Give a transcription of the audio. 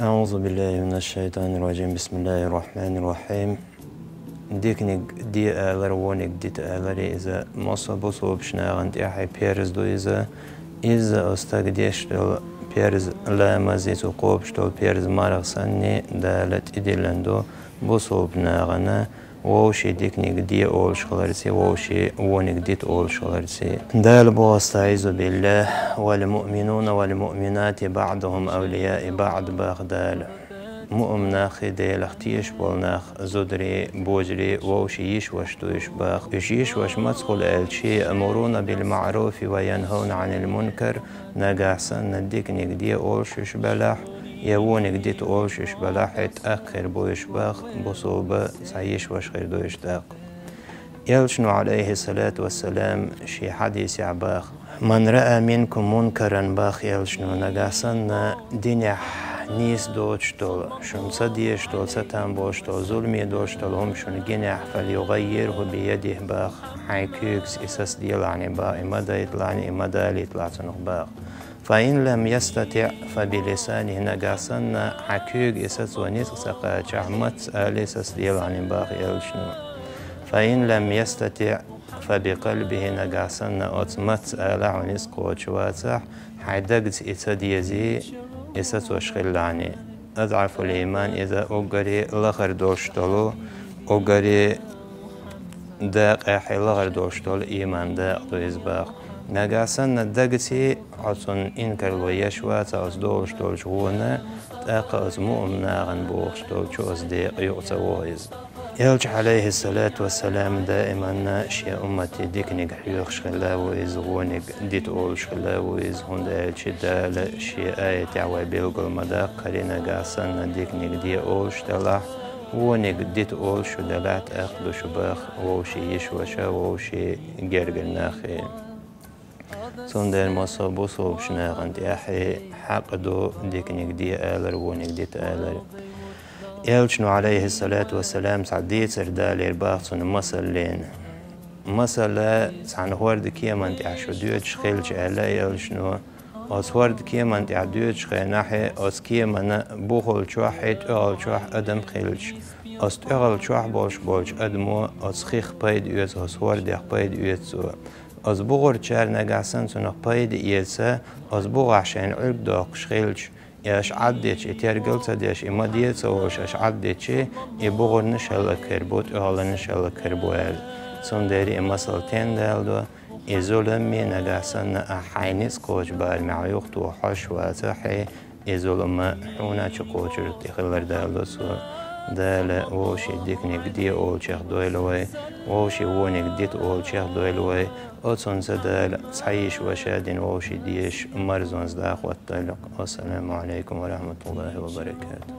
أعوذ بالله من الشيطان الرجيم. بسم الله الرحمن الرحيم. ديكنيك دي آلرونيك ديت آلري إذا مصا بصو بشناغنت إحي بيرز دو إذا أستقديشتل بيرز لا مزيتو قوبشتل بيرز مارغ سني دالت إدلندو بصو بناغنا ووشي ديكنيك دي أول شغلرسي ووشي وونيك ديت أول شغلرسي دال بو استعيذ بالله والمؤمنون والمؤمنات بعضهم أولياء بعض باغدال مؤمناخ ديل اختيش بولناخ زدري بوجري ووشي يشوش تويش باخ يشوش مدخل الشي أمرون بالمعروف وينهون عن المنكر نقاحسن نديكنيك دي أولشش بلاح يوونك ديت أولشش بلاح يتأخر بويش باخ بصوبة سعيش وش غير دويش داق يلشنو عليه الصلاة والسلام شي حديث عباخ من رأى منكم منكرا باخ يلشنو نقاحسن دينيح نيس دوشتول شمسا ديشتول ستان بوشتول ظلمي دوشتول هم شن جناح فليغيره بيده باخ حيكيكس إساس ديلعني با إمدا يطلعني إمدا يطلعتنه باخ فإن لم يستطع فبلسانه نقاسن حكيك إساس ونيس سقا شعمت إساس ديلعني باخ يلشنو فإن لم يستطع فبقلبه نقاسن أتمت آلع ونيس قوتشواتح حيدقت إتديزي إساس وشغلاني أضعف الإيمان إذا أقري لغر دوشتلو أقري داق أحي لغر دوشتل إيمان داق دو إزباق نقاسن ندقتي عطن إنكر ويشوات أز دوشتل شغونا داق أز مؤمنا غن بوشتل شو أز ديق يؤتوويز يلج عليه الصلاة والسلام دائما شي أمتي ديكنيك حيوخ شغلاويز غونيك ديت أول شغلاويز هندا شدال شي آية تعوى بيلغل مداق قرينا قاسن ديكنيك دي أول شتلاح ونيك ديت أول شدالات أخدو شباخ ووشي يشوشا ووشي جرقل ناخي سندر مصا بوصو بشناغنت أحي حقدو ديكنيك دي آلر ونيك ديت آلر يلشنو عليه الصلاة والسلام سعديت سردال إرباق سن مسلين مسلا سعن هورد كيما انت عشو ديوتش خيلش ألا يلشنو أس هورد كيما انت عديوتش خيناحي أس كيما بوخل شواحيت أغل شواح أدم خيلش أس أغل شواح بولش أدمو أس خيخ بايد يوز أس هورد يخ بايد يوزو أس بوغر چار نقاسن سنخ بايد يوزا أس بوغ عشان عرق داقش خيلش ياش عديتش اتيرجلت ديش إما ديت سووش اش عديتش يبغر نشال كربوت أهلا نشال كربوال سندري إما سلطين دالدو يزولمي نجاسن حينيس قوش بال معيوختو حش واتحي يزولم حونا چقوش رتخلر دالدو سو دال ووشي ديكنيك دي أول شيخ دويلوي ووشي وونيك ديت أول شيخ دويلوي أتصن سدال صحيش وشادين ووشي ديش مرزون زداخ والطلق. والسلام عليكم ورحمة الله وبركاته.